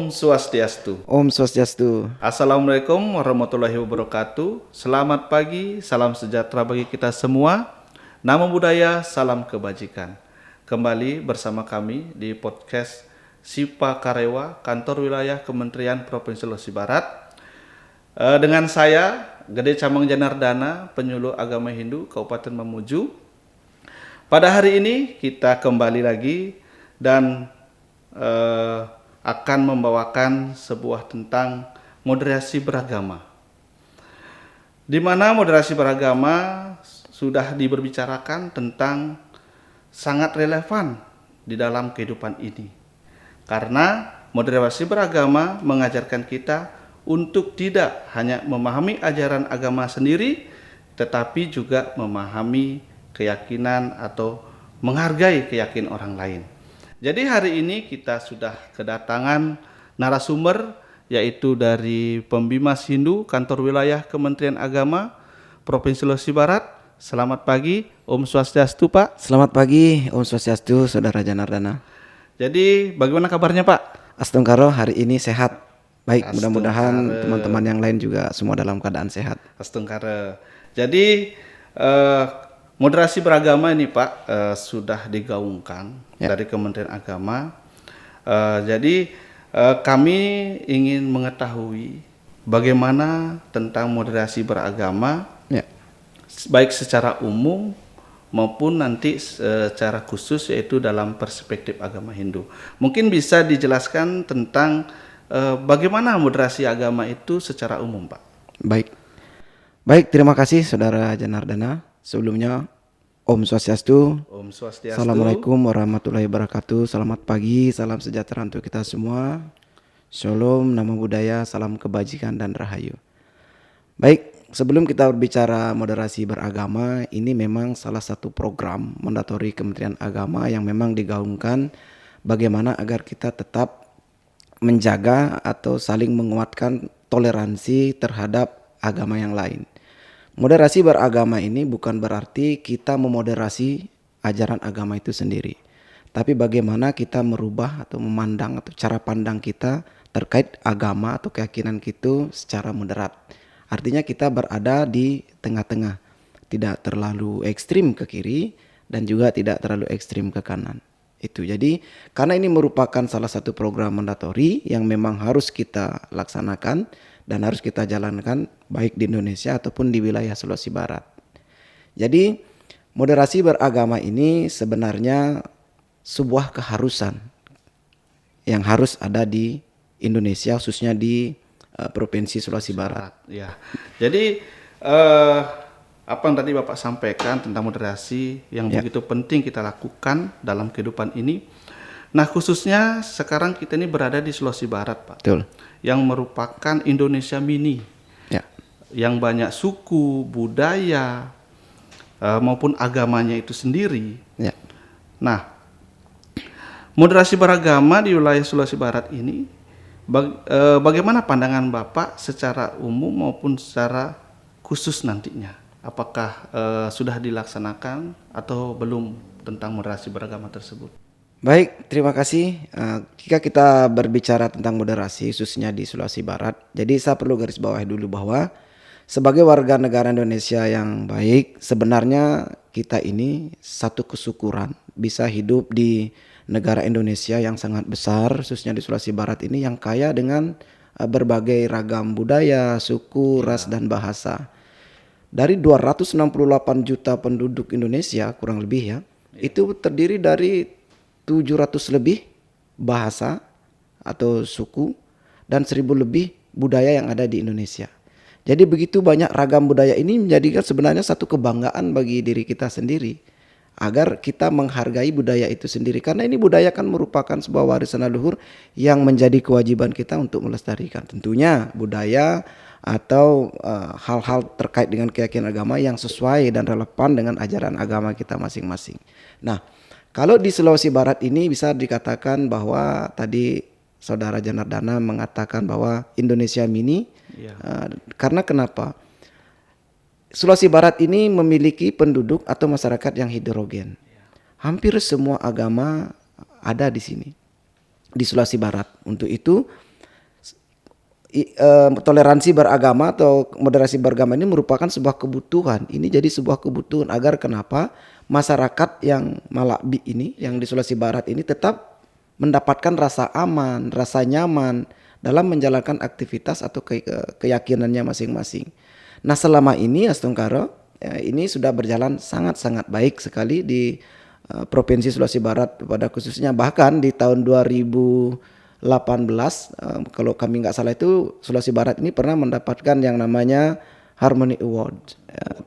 Om Swastiastu. Om Swastiastu. Assalamualaikum warahmatullahi wabarakatuh. Selamat pagi, salam sejahtera bagi kita semua. Namo Buddhaya, salam kebajikan. Kembali bersama kami di podcast Sipa Karewa, Kantor Wilayah Kementerian Provinsi Sulawesi Barat. Dengan saya, Gede Camang Janardana, Penyuluh Agama Hindu Kabupaten Mamuju. Pada hari ini kita kembali lagi dan akan membawakan sebuah tentang moderasi beragama. Di mana moderasi beragama sudah diberbicarakan tentang sangat relevan di dalam kehidupan ini. Karena moderasi beragama mengajarkan kita untuk tidak hanya memahami ajaran agama sendiri, tetapi juga memahami keyakinan atau menghargai keyakinan orang lain. Jadi hari ini kita sudah kedatangan narasumber yaitu dari Pembimas Hindu Kantor Wilayah Kementerian Agama Provinsi Sulawesi Barat. Selamat pagi, Om Swastiastu Pak. Selamat pagi, Om Swastiastu, Saudara Janardana. Jadi bagaimana kabarnya Pak? Astungkaro, hari ini sehat. Baik, Astungkaro. mudah-mudahan teman-teman yang lain juga semua dalam keadaan sehat. Astungkaro. Jadi moderasi beragama ini Pak sudah digaungkan dari Kementerian Agama. Jadi kami ingin mengetahui bagaimana tentang moderasi beragama, baik secara umum maupun nanti secara khusus yaitu dalam perspektif agama Hindu. Mungkin bisa dijelaskan tentang bagaimana moderasi agama itu secara umum Pak. Baik, terima kasih Saudara Janardana. Sebelumnya Om Swastiastu. Om Swastiastu. Assalamualaikum warahmatullahi wabarakatuh. Selamat pagi, salam sejahtera untuk kita semua. Shalom, Namo Buddhaya, salam kebajikan dan rahayu. Baik, sebelum kita berbicara moderasi beragama, ini memang salah satu program mandatori Kementerian Agama yang memang digaungkan bagaimana agar kita tetap menjaga atau saling menguatkan toleransi terhadap agama yang lain. Moderasi beragama ini bukan berarti kita memoderasi ajaran agama itu sendiri, tapi bagaimana kita merubah atau memandang atau cara pandang kita terkait agama atau keyakinan kita secara moderat. Artinya kita berada di tengah-tengah, tidak terlalu ekstrim ke kiri dan juga tidak terlalu ekstrim ke kanan. Itu jadi karena ini merupakan salah satu program mandatori yang memang harus kita laksanakan dan harus kita jalankan baik di Indonesia ataupun di wilayah Sulawesi Barat. Jadi moderasi beragama ini sebenarnya sebuah keharusan yang harus ada di Indonesia, khususnya di Provinsi Sulawesi Barat. Ya. Jadi apa yang tadi Bapak sampaikan tentang moderasi yang begitu penting kita lakukan dalam kehidupan ini. Nah, khususnya sekarang kita ini berada di Sulawesi Barat, Pak. Betul. Yang merupakan Indonesia mini. Yang banyak suku, budaya maupun agamanya itu sendiri. Nah, moderasi beragama di wilayah Sulawesi Barat ini bagaimana pandangan Bapak secara umum maupun secara khusus nantinya? Apakah sudah dilaksanakan atau belum tentang moderasi beragama tersebut? Baik, terima kasih. Jika kita berbicara tentang moderasi khususnya di Sulawesi Barat, jadi saya perlu garis bawahi dulu bahwa sebagai warga negara Indonesia yang baik, sebenarnya kita ini satu kesyukuran bisa hidup di negara Indonesia yang sangat besar, khususnya di Sulawesi Barat ini yang kaya dengan berbagai ragam budaya, suku, ras dan bahasa. Dari 268 juta penduduk Indonesia kurang lebih itu terdiri dari 700 lebih bahasa atau suku dan 1000 lebih budaya yang ada di Indonesia. Jadi begitu banyak ragam budaya ini menjadikan sebenarnya satu kebanggaan bagi diri kita sendiri agar kita menghargai budaya itu sendiri, karena ini budaya kan merupakan sebuah warisan leluhur yang menjadi kewajiban kita untuk melestarikan. Tentunya budaya atau hal-hal terkait dengan keyakinan agama yang sesuai dan relevan dengan ajaran agama kita masing-masing. Nah, kalau di Sulawesi Barat ini bisa dikatakan bahwa tadi Saudara Janardana mengatakan bahwa Indonesia mini, karena kenapa? Sulawesi Barat ini memiliki penduduk atau masyarakat yang heterogen. Hampir semua agama ada di sini, di Sulawesi Barat. Untuk itu toleransi beragama atau moderasi beragama ini merupakan sebuah kebutuhan. Ini jadi sebuah kebutuhan agar kenapa masyarakat yang Malabi ini, yang di Sulawesi Barat ini tetap mendapatkan rasa aman, rasa nyaman dalam menjalankan aktivitas atau keyakinannya masing-masing. Nah selama ini Astungkaro ini sudah berjalan sangat-sangat baik sekali di Provinsi Sulawesi Barat pada khususnya, bahkan di tahun 2018 kalau kami nggak salah itu Sulawesi Barat ini pernah mendapatkan yang namanya Harmony Award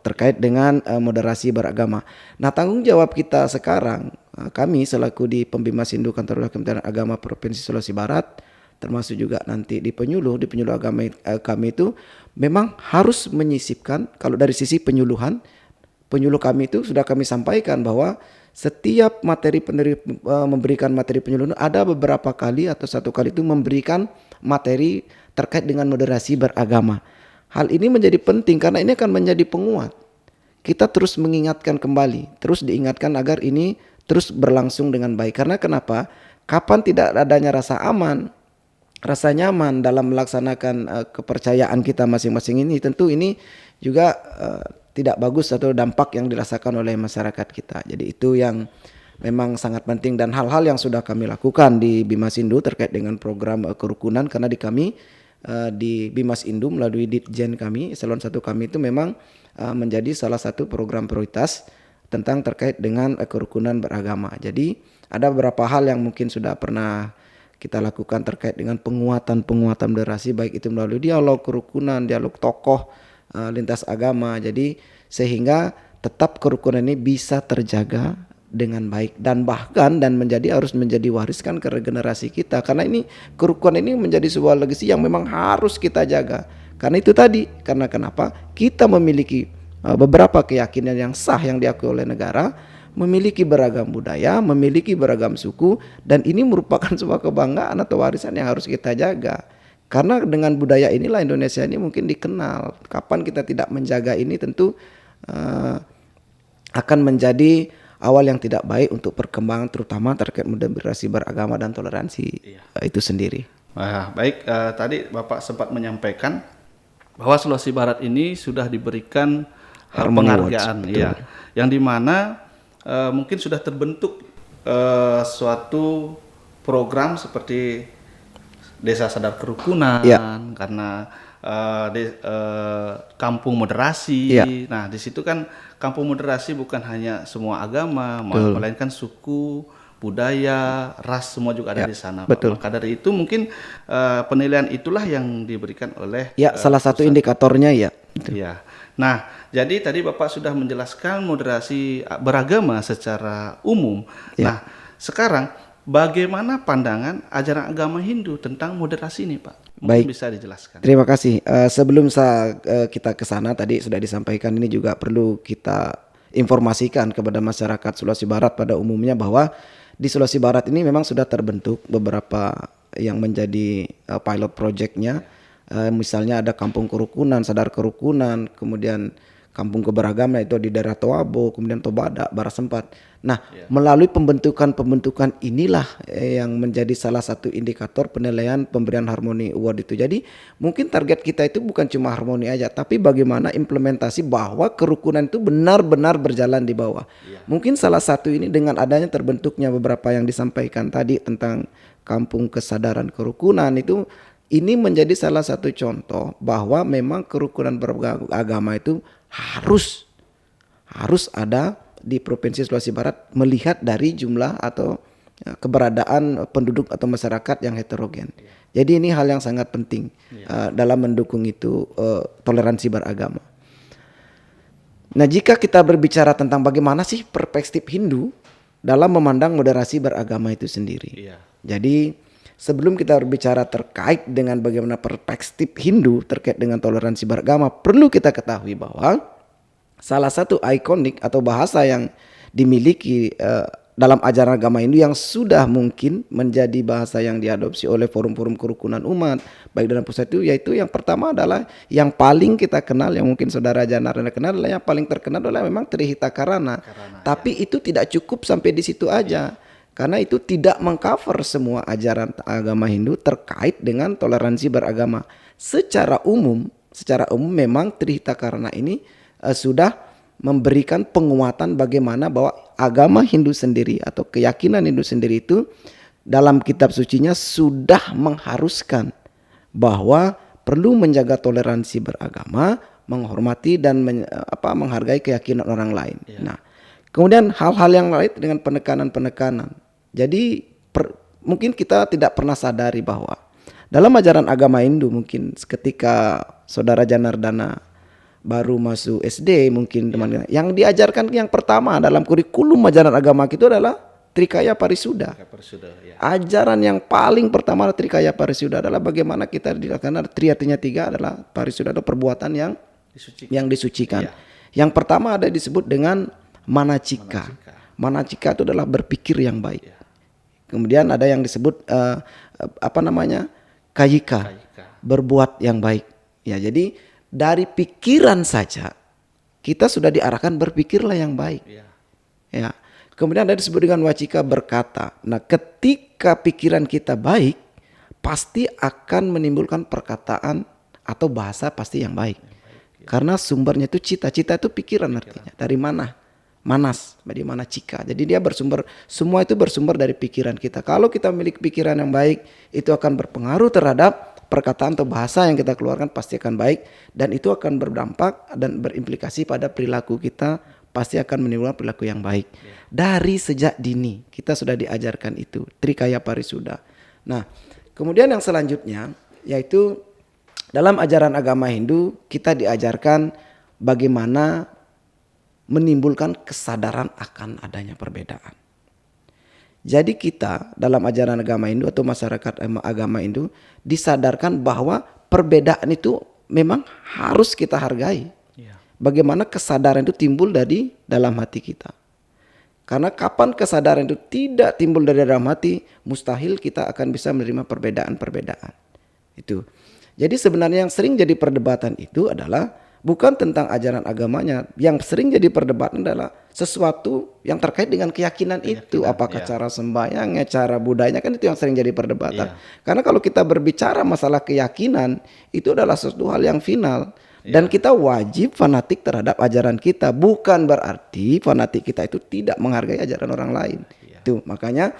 terkait dengan moderasi beragama. Nah tanggung jawab kita sekarang kami selaku di Pembimas Hindu Kantor Kementerian Agama Provinsi Sulawesi Barat, termasuk juga nanti di penyuluh agama kami itu memang harus menyisipkan, kalau dari sisi penyuluh kami itu sudah kami sampaikan bahwa setiap memberikan materi penyuluh ada beberapa kali atau satu kali itu memberikan materi terkait dengan moderasi beragama. Hal ini menjadi penting karena ini akan menjadi penguat. Kita terus mengingatkan kembali, terus diingatkan agar ini terus berlangsung dengan baik. Karena kenapa? Kapan tidak adanya rasa aman, rasa nyaman dalam melaksanakan kepercayaan kita masing-masing ini, tentu ini juga tidak bagus atau dampak yang dirasakan oleh masyarakat kita. Jadi itu yang memang sangat penting dan hal-hal yang sudah kami lakukan di Bimas Hindu terkait dengan program kerukunan, karena di kami di Bimas Hindu melalui Ditjen kami, eselon 1 kami itu memang menjadi salah satu program prioritas tentang terkait dengan kerukunan beragama. Jadi ada beberapa hal yang mungkin sudah pernah kita lakukan terkait dengan penguatan moderasi, baik itu melalui dialog kerukunan, dialog tokoh lintas agama. Jadi sehingga tetap kerukunan ini bisa terjaga dengan baik dan bahkan harus menjadi wariskan ke generasi kita, karena ini kerukunan ini menjadi sebuah legasi yang memang harus kita jaga. Karena itu tadi, karena kenapa kita memiliki beberapa keyakinan yang sah yang diakui oleh negara, memiliki beragam budaya, memiliki beragam suku, dan ini merupakan sebuah kebanggaan atau warisan yang harus kita jaga. Karena dengan budaya inilah Indonesia ini mungkin dikenal. Kapan kita tidak menjaga ini tentu akan menjadi awal yang tidak baik untuk perkembangan terutama terkait moderasi beragama dan toleransi itu sendiri. Baik, tadi Bapak sempat menyampaikan bahwa Sulawesi Barat ini sudah diberikan penghargaan, yang dimana mungkin sudah terbentuk suatu program seperti Desa Sadar Kerukunan, karena kampung moderasi. Nah, di situ kan kampung moderasi bukan hanya semua agama, melainkan suku, budaya, ras, semua juga ada di sana. Betul. Maka dari itu mungkin penilaian itulah yang diberikan oleh salah satu indikatornya Nah, jadi tadi Bapak sudah menjelaskan moderasi beragama secara umum. Nah, sekarang bagaimana pandangan ajaran agama Hindu tentang moderasi ini, Pak? Mungkin bisa dijelaskan. Terima kasih. Sebelum kita ke sana, tadi sudah disampaikan, ini juga perlu kita informasikan kepada masyarakat Sulawesi Barat pada umumnya bahwa di Sulawesi Barat ini memang sudah terbentuk beberapa yang menjadi pilot projectnya. Misalnya ada Kampung Kerukunan, Sadar Kerukunan, kemudian Kampung Keberagaman itu di daerah Tawabo, kemudian Tobadak, Barasempat. Nah, melalui pembentukan inilah yang menjadi salah satu indikator penilaian pemberian Harmony Award itu. Jadi mungkin target kita itu bukan cuma harmoni aja, tapi bagaimana implementasi bahwa kerukunan itu benar-benar berjalan di bawah. Mungkin salah satu ini dengan adanya terbentuknya beberapa yang disampaikan tadi tentang Kampung Kesadaran Kerukunan itu, ini menjadi salah satu contoh bahwa memang kerukunan beragama itu harus ada di Provinsi Sulawesi Barat melihat dari jumlah atau keberadaan penduduk atau masyarakat yang heterogen. Jadi ini hal yang sangat penting dalam mendukung itu toleransi beragama. Nah, jika kita berbicara tentang bagaimana sih perspektif Hindu dalam memandang moderasi beragama itu sendiri. Jadi sebelum kita berbicara terkait dengan bagaimana perspektif Hindu terkait dengan toleransi beragama, perlu kita ketahui bahwa salah satu ikonik atau bahasa yang dimiliki dalam ajaran agama Hindu yang sudah mungkin menjadi bahasa yang diadopsi oleh forum-forum kerukunan umat baik dalam pusat itu, yaitu yang pertama adalah yang paling kita kenal, yang mungkin saudara Janarana kenal, adalah yang paling terkenal adalah memang Trihita Karana. Tapi itu tidak cukup sampai di situ aja. Karena itu tidak mengcover semua ajaran agama Hindu terkait dengan toleransi beragama. secara umum memang Trihita Karana ini sudah memberikan penguatan bagaimana bahwa agama Hindu sendiri atau keyakinan Hindu sendiri itu dalam kitab sucinya sudah mengharuskan bahwa perlu menjaga toleransi beragama, menghormati dan menghargai keyakinan orang lain. Nah, kemudian hal-hal yang lain dengan penekanan-penekanan. Jadi mungkin kita tidak pernah sadari bahwa dalam ajaran agama Hindu mungkin ketika Saudara Janardana baru masuk SD mungkin teman-teman yang diajarkan yang pertama dalam kurikulum ajaran agama itu adalah Trikaya Parisuddha. Ajaran yang paling pertama Trikaya Parisuddha adalah bagaimana kita karena tri artinya 3 adalah Parisuddha atau perbuatan yang disucikan. Yang pertama ada disebut dengan manacika. Manacika itu adalah berpikir yang baik. Kemudian ada yang disebut kayika, berbuat yang baik. Ya, jadi dari pikiran saja kita sudah diarahkan berpikirlah yang baik. Ya. Kemudian ada disebut dengan wacika, berkata. Nah, ketika pikiran kita baik, pasti akan menimbulkan perkataan atau bahasa pasti yang baik. Karena sumbernya itu cita-cita itu pikiran artinya. Dari mana? Manas, dari mana cika. Jadi dia semua itu bersumber dari pikiran kita. Kalau kita memiliki pikiran yang baik, itu akan berpengaruh terhadap perkataan atau bahasa yang kita keluarkan pasti akan baik. Dan itu akan berdampak dan berimplikasi pada perilaku kita, pasti akan menimbulkan perilaku yang baik. Dari sejak dini kita sudah diajarkan itu Trikaya Parisuddha. Nah, kemudian yang selanjutnya yaitu dalam ajaran agama Hindu kita diajarkan bagaimana menimbulkan kesadaran akan adanya perbedaan. Jadi kita dalam ajaran agama Hindu atau masyarakat agama Hindu disadarkan bahwa perbedaan itu memang harus kita hargai. Bagaimana kesadaran itu timbul dari dalam hati kita. Karena kapan kesadaran itu tidak timbul dari dalam hati, mustahil kita akan bisa menerima perbedaan-perbedaan. Itu. Jadi sebenarnya yang sering jadi perdebatan itu adalah bukan tentang ajaran agamanya. Yang sering jadi perdebatan adalah sesuatu yang terkait dengan keyakinan itu. Apakah cara sembahyangnya, cara budayanya, kan itu yang sering jadi perdebatan. Karena kalau kita berbicara masalah keyakinan, itu adalah sesuatu hal yang final. Dan kita wajib fanatik terhadap ajaran kita. Bukan berarti fanatik kita itu tidak menghargai ajaran orang lain. Itu makanya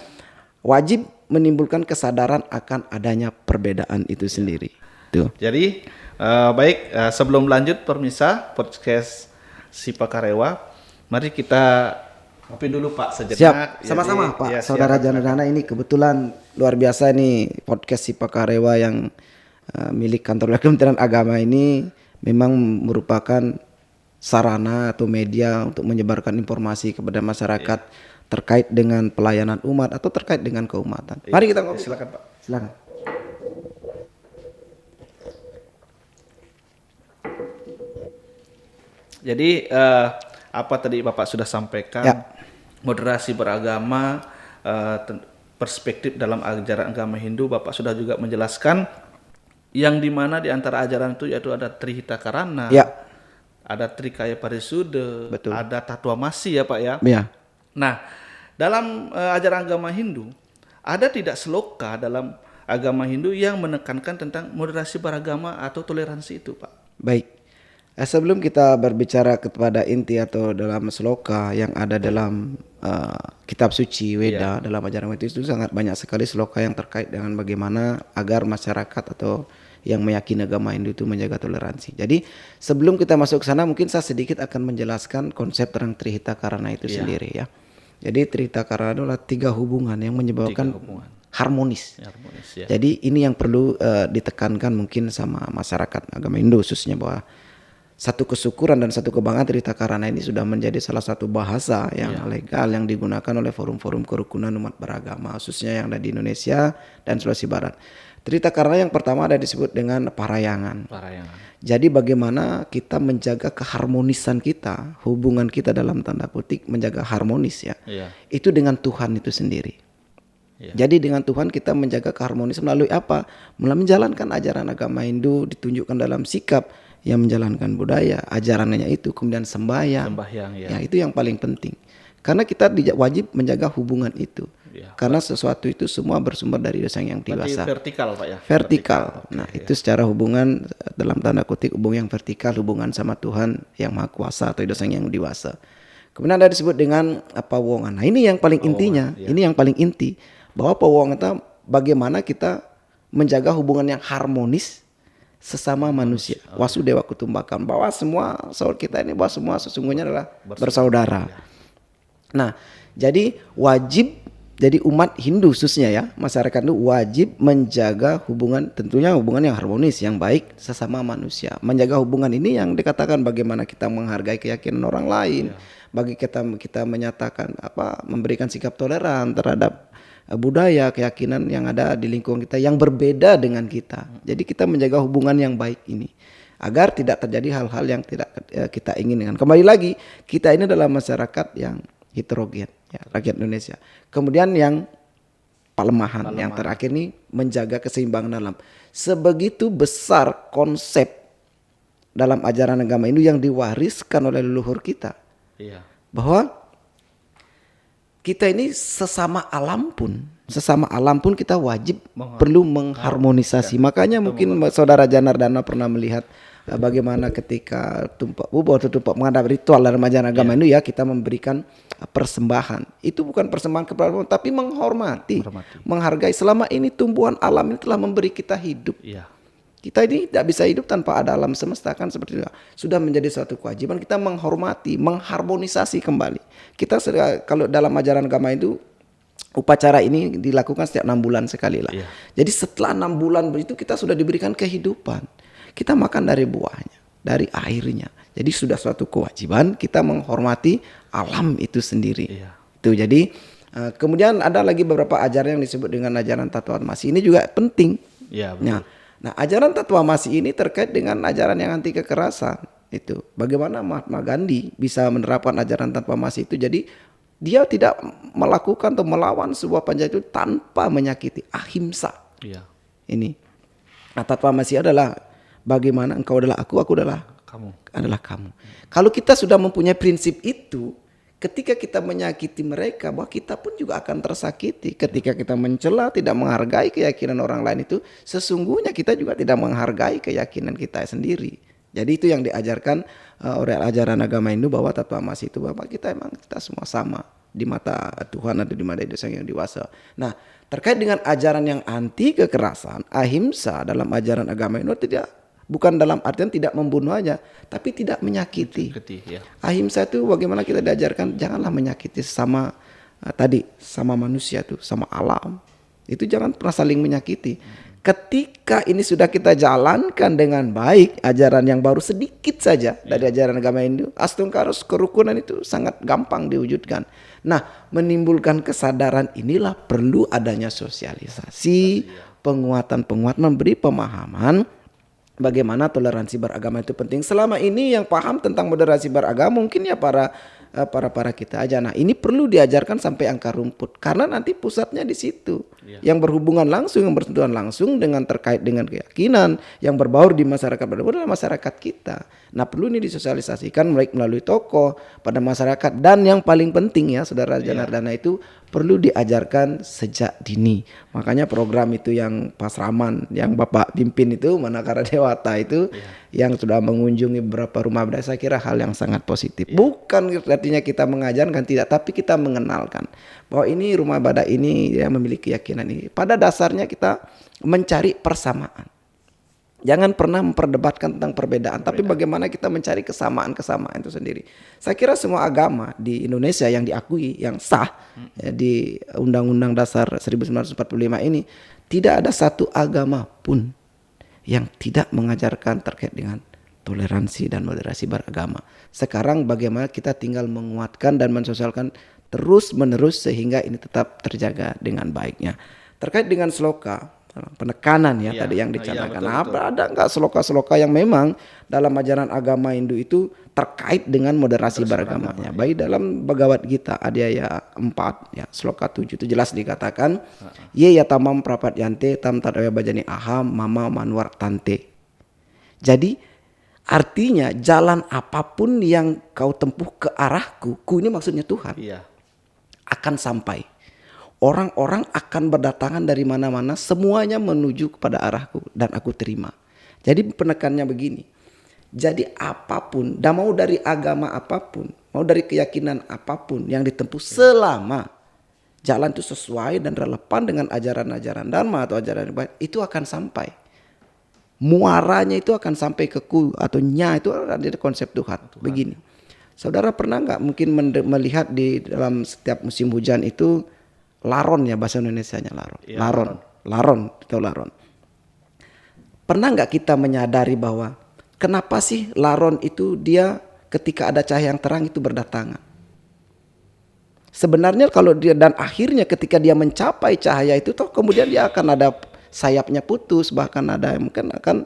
wajib menimbulkan kesadaran akan adanya perbedaan itu sendiri. Tuh. Jadi baik, sebelum lanjut pemirsa podcast Sipakarewa, mari kita ngopi dulu Pak sejenak. Siap, sama-sama Pak. Saudara Janardana, ini kebetulan luar biasa nih podcast Sipakarewa yang milik kantor Kementerian Agama ini memang merupakan sarana atau media untuk menyebarkan informasi kepada masyarakat terkait dengan pelayanan umat atau terkait dengan keumatan. Mari kita ngobrol. Silakan Pak. Silakan. Jadi apa tadi Bapak sudah sampaikan, moderasi beragama, perspektif dalam ajaran agama Hindu, Bapak sudah juga menjelaskan yang dimana di antara ajaran itu yaitu ada Trihita Karana, ada Trikaya Parisuddha, ada Tattwamasi ya Pak ya. Nah, dalam ajaran agama Hindu ada tidak seloka dalam agama Hindu yang menekankan tentang moderasi beragama atau toleransi itu Pak? Baik. Sebelum kita berbicara kepada inti atau dalam sloka yang ada dalam kitab suci Weda, dalam ajaran itu sangat banyak sekali sloka yang terkait dengan bagaimana agar masyarakat atau yang meyakini agama Hindu itu menjaga toleransi. Jadi sebelum kita masuk ke sana mungkin saya sedikit akan menjelaskan konsep tentang Trihita Karana itu sendiri ya. Jadi Trihita Karana adalah 3 hubungan yang menyebabkan harmonis. Jadi ini yang perlu ditekankan mungkin sama masyarakat agama Hindu khususnya, bahwa satu kesyukuran dan satu kebanggaan Trihita Karana ini sudah menjadi salah satu bahasa yang legal yang digunakan oleh forum-forum kerukunan umat beragama khususnya yang ada di Indonesia dan Sulawesi Barat. Trihita Karana yang pertama ada disebut dengan parayangan. Jadi bagaimana kita menjaga keharmonisan kita, hubungan kita dalam tanda kutip menjaga harmonis ya. Itu dengan Tuhan itu sendiri. Jadi dengan Tuhan kita menjaga keharmonisan melalui apa? Melalui menjalankan ajaran agama Hindu, ditunjukkan dalam sikap yang menjalankan budaya, ajarannya itu, kemudian sembahyang ya itu yang paling penting. Karena kita wajib menjaga hubungan itu. Ya. Karena sesuatu itu semua bersumber dari dosa yang Berarti dewasa. vertikal Pak ya. Vertikal. Oke, Nah, ya. itu secara hubungan dalam tanda kutip hubungan yang vertikal, hubungan sama Tuhan yang Maha Kuasa atau dosa yang dewasa. Kemudian ada disebut dengan pawongan. Nah, ini yang paling intinya, ya. ini yang paling inti bahwa pawongan itu bagaimana kita menjaga hubungan yang harmonis sesama manusia. Wasudewa kutumbakan, bahwa semua saudara kita ini bahwa semua sesungguhnya adalah bersaudara. Ya. Nah, jadi wajib, jadi umat Hindu khususnya ya, masyarakat itu wajib menjaga hubungan, tentunya hubungan yang harmonis, yang baik sesama manusia. Menjaga hubungan ini yang dikatakan bagaimana kita menghargai keyakinan orang lain, bagi kita menyatakan memberikan sikap toleran terhadap budaya, keyakinan yang ada di lingkungan kita yang berbeda dengan kita. Jadi kita menjaga hubungan yang baik ini agar tidak terjadi hal-hal yang tidak kita inginkan. Kembali lagi, kita ini adalah masyarakat yang heterogen, ya, rakyat Indonesia. Kemudian yang pelemahan, yang terakhir ini menjaga keseimbangan alam. Sebegitu besar konsep dalam ajaran agama Hindu yang diwariskan oleh leluhur kita. Iya. Bahwa kita ini sesama alam pun kita wajib perlu mengharmonisasi. Makanya mungkin saudara Janardana pernah melihat bagaimana ketika tumpak menghadap ritual dalam ajaran agama Hindu ya, kita memberikan persembahan. Itu bukan persembahan kepada Allah, tapi menghormati, menghargai. Selama ini tumbuhan alam ini telah memberi kita hidup. Iya. Kita ini tidak bisa hidup tanpa ada alam semesta, kan seperti itu. Sudah menjadi suatu kewajiban kita menghormati, mengharmonisasi kembali. Kita kalau dalam ajaran agama itu upacara ini dilakukan setiap 6 bulan sekali lah. Iya. Jadi setelah 6 bulan itu kita sudah diberikan kehidupan. Kita makan dari buahnya, dari airnya. Jadi sudah suatu kewajiban kita menghormati alam itu sendiri. Iya. Itu jadi kemudian ada lagi beberapa ajaran yang disebut dengan ajaran Tattwamasi. Ini juga penting. Iya, betul. Nah, ajaran Tattwamasi ini terkait dengan ajaran yang anti kekerasan. Itu bagaimana Mahatma Gandhi bisa menerapkan ajaran Tattwamasi itu. Jadi dia tidak melakukan atau melawan sebuah panjat itu tanpa menyakiti, ahimsa. Iya. Ini. Nah, Tattwamasi adalah bagaimana engkau adalah aku adalah kamu. Kalau kita sudah mempunyai prinsip itu, ketika kita menyakiti mereka, bahwa kita pun juga akan tersakiti. Ketika kita mencela, tidak menghargai keyakinan orang lain itu, sesungguhnya kita juga tidak menghargai keyakinan kita sendiri. Jadi itu yang diajarkan oleh ajaran agama Hindu, bahwa Tattwamasi itu bahwa kita semua sama di mata Tuhan atau di mata dosa yang dewasa. Nah, terkait dengan ajaran yang anti kekerasan, ahimsa dalam ajaran agama Hindu bukan dalam artian tidak membunuh aja, tapi tidak menyakiti. Ya. Ahimsa itu bagaimana kita diajarkan, janganlah menyakiti sama sama manusia tuh, sama alam. Itu jangan pernah saling menyakiti. Ketika ini sudah kita jalankan dengan baik, ajaran yang baru sedikit saja dari ajaran agama Hindu, astungkaros kerukunan itu sangat gampang diwujudkan. Nah, menimbulkan kesadaran inilah perlu adanya sosialisasi, penguatan, memberi pemahaman bagaimana toleransi beragama itu penting. Selama ini yang paham tentang moderasi beragama mungkin ya para kita aja. Nah, ini perlu diajarkan sampai akar rumput karena nanti pusatnya di situ. Yang berhubungan langsung, yang bersentuhan langsung dengan terkait dengan keyakinan yang berbaur di masyarakat adalah masyarakat kita. Nah, perlu ini disosialisasikan baik melalui tokoh pada masyarakat, dan yang paling penting ya Saudara Janardana itu perlu diajarkan sejak dini. Makanya program itu yang Pasraman yang Bapak pimpin itu, Manakara Dewata itu yang sudah mengunjungi beberapa rumah ibadah, saya kira hal yang sangat positif. Bukan artinya kita mengajarkan, tidak, tapi kita mengenalkan bahwa ini rumah ibadah ini ya memiliki keyakinan ini. Pada dasarnya kita mencari persamaan. Jangan pernah memperdebatkan tentang perbedaan, tapi bagaimana kita mencari kesamaan-kesamaan itu sendiri. Saya kira semua agama di Indonesia yang diakui, yang sah di Undang-Undang Dasar 1945 ini, tidak ada satu agama pun yang tidak mengajarkan terkait dengan toleransi dan moderasi beragama. Sekarang bagaimana kita tinggal menguatkan dan mensosialkan terus-menerus sehingga ini tetap terjaga dengan baiknya. Terkait dengan sloka, penekanan tadi yang dicanangkan. Ada nggak sloka-sloka yang memang dalam ajaran agama Hindu itu terkait dengan moderasi beragamanya. Baik dalam Bhagavad Gita Adhyaya 4 ya sloka 7 itu jelas dikatakan ye yatamam prapadyante tam tadaya bajani aham mama manwar tante. Jadi artinya jalan apapun yang kau tempuh ke arahku, ku ini maksudnya Tuhan, akan sampai. orang-orang akan berdatangan dari mana-mana, semuanya menuju kepada arahku dan aku terima. Jadi penekannya begini. Jadi apapun, dan mau dari agama apapun, mau dari keyakinan apapun yang ditempuh, selama jalan itu sesuai dan relevan dengan ajaran-ajaran Dharma atau ajaran yang baik, itu akan sampai. Muaranya itu akan sampai ke ku atau nya, itu ada konsep Tuhan. Begini. Saudara pernah nggak mungkin melihat di dalam setiap musim hujan itu laron, ya bahasa Indonesianya laron. Ya, Laron atau laron. Pernah nggak kita menyadari bahwa kenapa sih laron itu dia ketika ada cahaya yang terang itu berdatangan? Sebenarnya kalau dia dan akhirnya ketika dia mencapai cahaya itu toh kemudian dia akan ada sayapnya putus, bahkan ada yang mungkin akan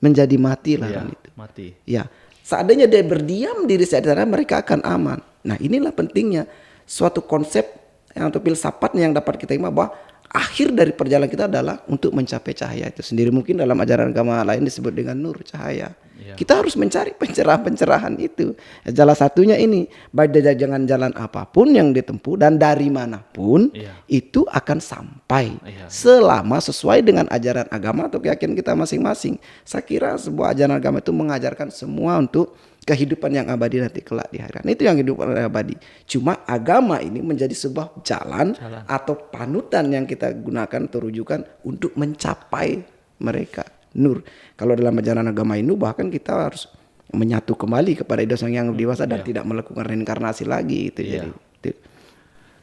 menjadi mati laron itu. Mati. Ya, seandainya dia berdiam diri saja, mereka akan aman. Nah, inilah pentingnya suatu konsep atau filsafat yang dapat kita terima bahwa akhir dari perjalanan kita adalah untuk mencapai cahaya itu sendiri. Mungkin dalam ajaran agama lain disebut dengan nur, cahaya. Kita harus mencari pencerahan-pencerahan itu. Salah satunya ini, baik dari jalan apapun yang ditempuh dan dari manapun, itu akan sampai selama sesuai dengan ajaran agama atau keyakinan kita masing-masing. Saya kira sebuah ajaran agama itu mengajarkan semua untuk kehidupan yang abadi nanti kelak di akhirat. Itu yang kehidupan abadi. Cuma agama ini menjadi sebuah jalan atau panutan yang kita gunakan atau rujukan untuk mencapai mereka. Nur. Kalau dalam ajaran agama Hindu bahkan kita harus menyatu kembali kepada Ida Sang Yang Dewasa dan tidak melakukan reinkarnasi lagi itu.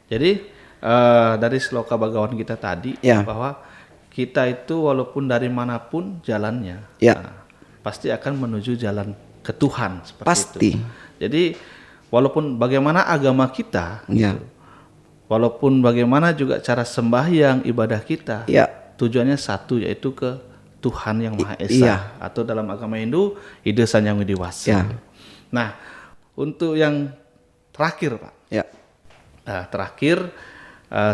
Jadi dari sloka Bhagawan kita tadi bahwa kita itu walaupun dari manapun jalannya, pasti akan menuju jalan ke Tuhan seperti itu. Jadi walaupun bagaimana agama kita, gitu, walaupun bagaimana juga cara sembahyang ibadah kita, tujuannya satu, yaitu ke Tuhan yang Maha Esa, atau dalam agama Hindu Ida Sang Yang Dewasa. Nah, untuk yang terakhir Pak, terakhir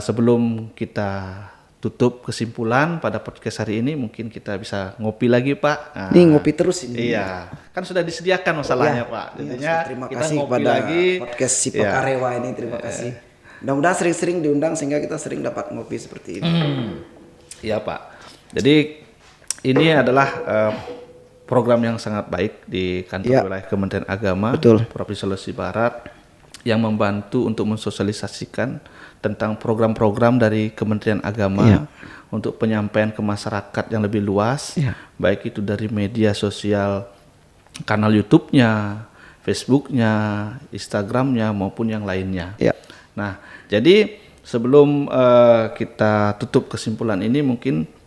sebelum kita tutup kesimpulan pada podcast hari ini, mungkin kita bisa ngopi lagi Pak. Nih ngopi terus ini. Iya, kan sudah disediakan masalahnya Pak. Jadinya terima kita kasih ngopi kepada lagi. podcast Si Pekarewa ini, terima kasih. Mudah-mudahan sering-sering diundang sehingga kita sering dapat ngopi seperti ini. Iya Pak. Jadi ini adalah program yang sangat baik di kantor wilayah Kementerian Agama Provinsi Sulawesi Barat yang membantu untuk mensosialisasikan tentang program-program dari Kementerian Agama untuk penyampaian ke masyarakat yang lebih luas, baik itu dari media sosial, kanal YouTube-nya, Facebook-nya, Instagram-nya maupun yang lainnya. Nah, jadi sebelum kita tutup kesimpulan ini, mungkin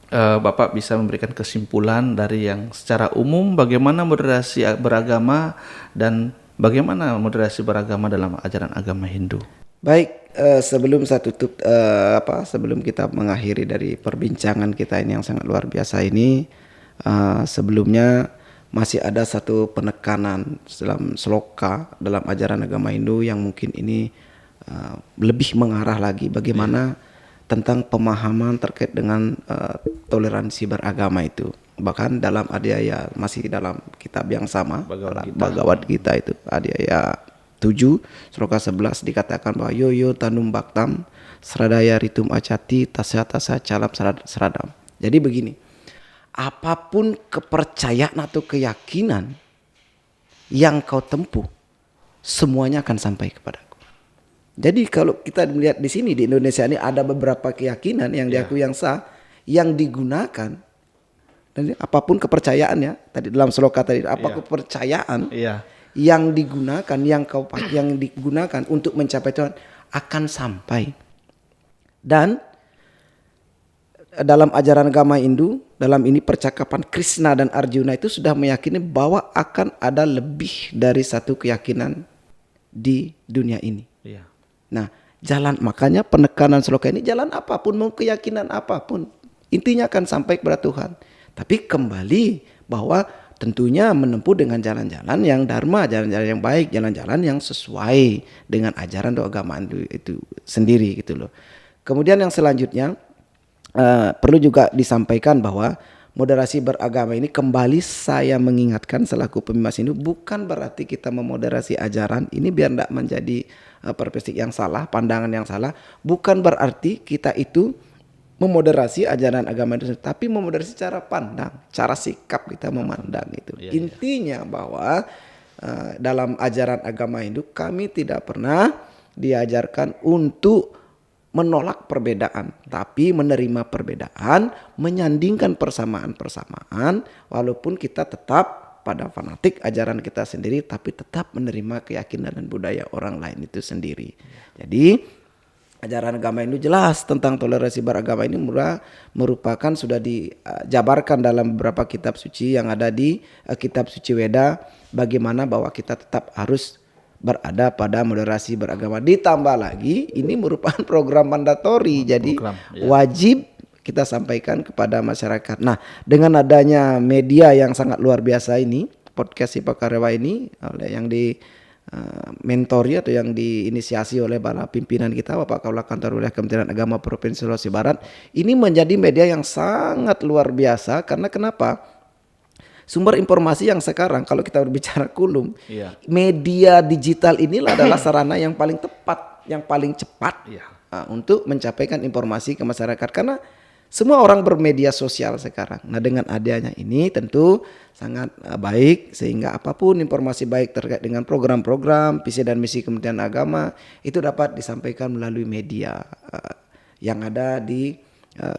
Bapak bisa memberikan kesimpulan dari yang secara umum bagaimana moderasi beragama dan bagaimana moderasi beragama dalam ajaran agama Hindu. Baik, sebelum saya tutup sebelum kita mengakhiri dari perbincangan kita ini yang sangat luar biasa ini, sebelumnya masih ada satu penekanan dalam sloka dalam ajaran agama Hindu yang mungkin ini lebih mengarah lagi bagaimana tentang pemahaman terkait dengan toleransi beragama itu. Bahkan dalam Adhyaya, masih dalam kitab yang sama, Bhagavad Gita itu, Adhyaya 7, sloka 11 dikatakan bahwa yoyo tanum bhaktam sradaya ritum acati tasya calam seradam. Jadi begini, apapun kepercayaan atau keyakinan yang kau tempuh, semuanya akan sampai kepadaku. Jadi kalau kita melihat di sini di Indonesia ini ada beberapa keyakinan yang diakui yang sah, yang digunakan, dan apapun kepercayaannya tadi dalam sloka tadi, kepercayaan yang digunakan, yang digunakan untuk mencapai Tuhan akan sampai. Dan dalam ajaran agama Hindu, dalam ini percakapan Krishna dan Arjuna itu sudah meyakini bahwa akan ada lebih dari satu keyakinan di dunia ini. Nah, makanya penekanan sloka ini jalan apapun, mau keyakinan apapun, intinya akan sampai kepada Tuhan. Tapi kembali bahwa tentunya menempuh dengan jalan-jalan yang dharma, jalan-jalan yang baik, jalan-jalan yang sesuai dengan ajaran atau agama itu sendiri gitu loh. Kemudian yang selanjutnya perlu juga disampaikan bahwa moderasi beragama ini kembali saya mengingatkan selaku pemimas Hindu, bukan berarti kita memoderasi ajaran ini biar tidak menjadi perspektif yang salah, pandangan yang salah. Bukan berarti kita itu memoderasi ajaran agama itu, tapi memoderasi cara pandang, cara sikap kita memandang itu. Intinya bahwa dalam ajaran agama Hindu kami tidak pernah diajarkan untuk menolak perbedaan, tapi menerima perbedaan, menyandingkan persamaan-persamaan, walaupun kita tetap pada fanatik ajaran kita sendiri, tapi tetap menerima keyakinan dan budaya orang lain itu sendiri. Jadi ajaran agama Hindu jelas tentang toleransi beragama ini merupakan sudah dijabarkan dalam beberapa kitab suci yang ada di kitab suci Weda, bagaimana bahwa kita tetap harus berada pada moderasi beragama. Ditambah lagi ini merupakan program mandatori, jadi wajib kita sampaikan kepada masyarakat. Nah, dengan adanya media yang sangat luar biasa ini, podcast Sipa Karewa ini oleh yang di mentori atau yang diinisiasi oleh para pimpinan kita, Bapak Kaula Kantor Wilayah Kementerian Agama Provinsi Sulawesi Barat, ini menjadi media yang sangat luar biasa. Karena kenapa? Sumber informasi yang sekarang kalau kita berbicara kulum, media digital inilah adalah sarana yang paling tepat, yang paling cepat untuk mencapaikan informasi ke masyarakat. Karena semua orang bermedia sosial sekarang. Nah, dengan adanya ini tentu sangat baik, sehingga apapun informasi baik terkait dengan program-program visi dan misi Kementerian Agama itu dapat disampaikan melalui media yang ada di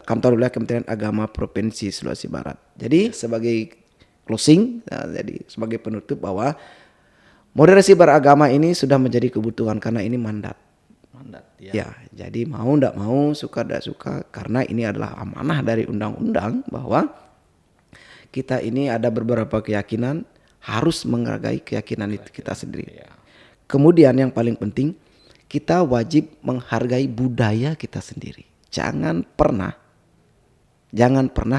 kantor wilayah Kementerian Agama Provinsi Sulawesi Barat. Jadi sebagai closing, jadi sebagai penutup bahwa moderasi beragama ini sudah menjadi kebutuhan karena ini mandat. Ya, jadi mau tidak mau, suka tidak suka, karena ini adalah amanah dari undang-undang bahwa kita ini ada beberapa keyakinan, harus menghargai keyakinan itu kita sendiri. Kemudian yang paling penting, kita wajib menghargai budaya kita sendiri. Jangan pernah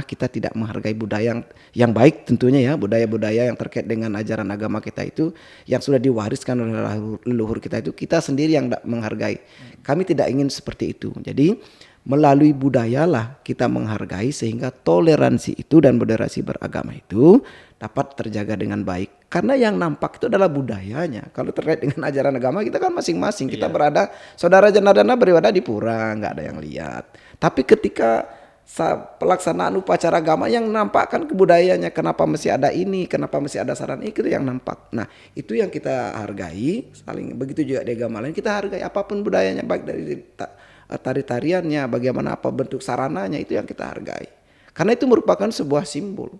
kita tidak menghargai budaya yang baik, tentunya ya, budaya-budaya yang terkait dengan ajaran agama kita itu yang sudah diwariskan oleh leluhur kita itu, kita sendiri yang tidak menghargai. Kami tidak ingin seperti itu. Jadi melalui budayalah kita menghargai sehingga toleransi itu dan moderasi beragama itu dapat terjaga dengan baik. Karena yang nampak itu adalah budayanya. Kalau terkait dengan ajaran agama kita kan masing-masing, kita berada, saudara Janardana beribadah di pura, nggak ada yang lihat. Tapi ketika pelaksanaan upacara agama yang nampakkan kebudayaannya, kenapa mesti ada ini, kenapa mesti ada saran itu yang nampak. Nah, itu yang kita hargai, saling begitu juga di agama lain kita hargai apapun budayanya, baik dari tari-tariannya, bagaimana apa bentuk sarananya, itu yang kita hargai. Karena itu merupakan sebuah simbol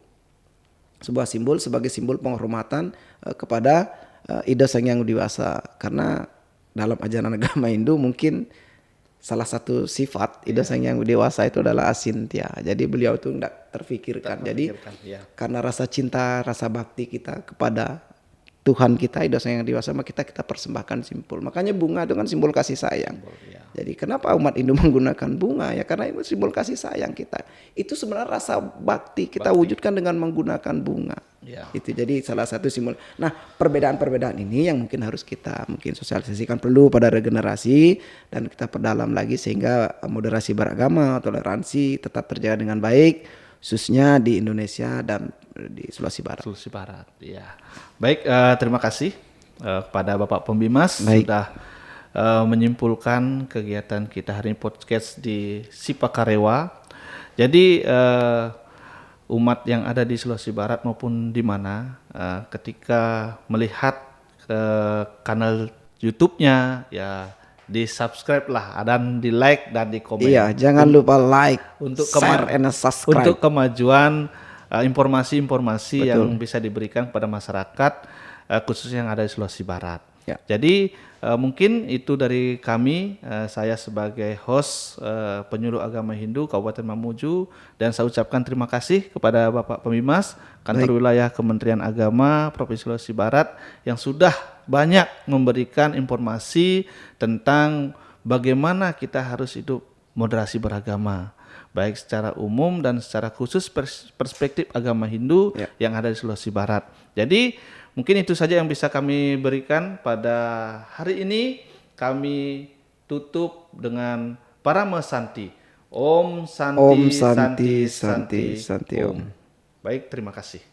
sebagai simbol penghormatan kepada Ida Sang Hyang Widi Wasa. Karena dalam ajaran agama Hindu mungkin salah satu sifat Ida Sang Hyang Widi Wasa itu adalah asintya. Jadi beliau itu tidak terfikirkan. Jadi karena rasa cinta, rasa bakti kita kepada Tuhan kita, Ida Sang Hyang Widi Wasa, kita persembahkan simbol. Makanya bunga itu kan simbol kasih sayang. Jadi kenapa umat Hindu menggunakan bunga? Ya karena itu simbol kasih sayang kita. Itu sebenarnya rasa bakti kita wujudkan dengan menggunakan bunga. Itu jadi salah satu simbol. Nah, perbedaan-perbedaan ini yang mungkin harus kita sosialisasikan perlu pada regenerasi dan kita perdalam lagi sehingga moderasi beragama, toleransi tetap terjaga dengan baik, khususnya di Indonesia dan di Sulawesi Barat. Ya. Baik, terima kasih kepada Bapak Pembimas sudah menyimpulkan kegiatan kita hari ini podcast di Sipa Karewa. Jadi umat yang ada di Sulawesi Barat maupun di mana ketika melihat kanal YouTube-nya ya di-subscribe lah dan di-like dan di-komen. Iya, jangan lupa like, share, and subscribe. Untuk kemajuan informasi-informasi yang bisa diberikan kepada masyarakat khususnya yang ada di Sulawesi Barat. Jadi mungkin itu dari kami, saya sebagai host penyuluh agama Hindu Kabupaten Mamuju, dan saya ucapkan terima kasih kepada Bapak Pembimas Kantor Wilayah Kementerian Agama Provinsi Sulawesi Barat yang sudah banyak memberikan informasi tentang bagaimana kita harus hidup moderasi beragama, baik secara umum dan secara khusus perspektif agama Hindu yang ada di Sulawesi Barat. Jadi mungkin itu saja yang bisa kami berikan pada hari ini. Kami tutup dengan Parama Santi. Om Santi, Om Santi, Santi, Santi, Om. Baik, terima kasih.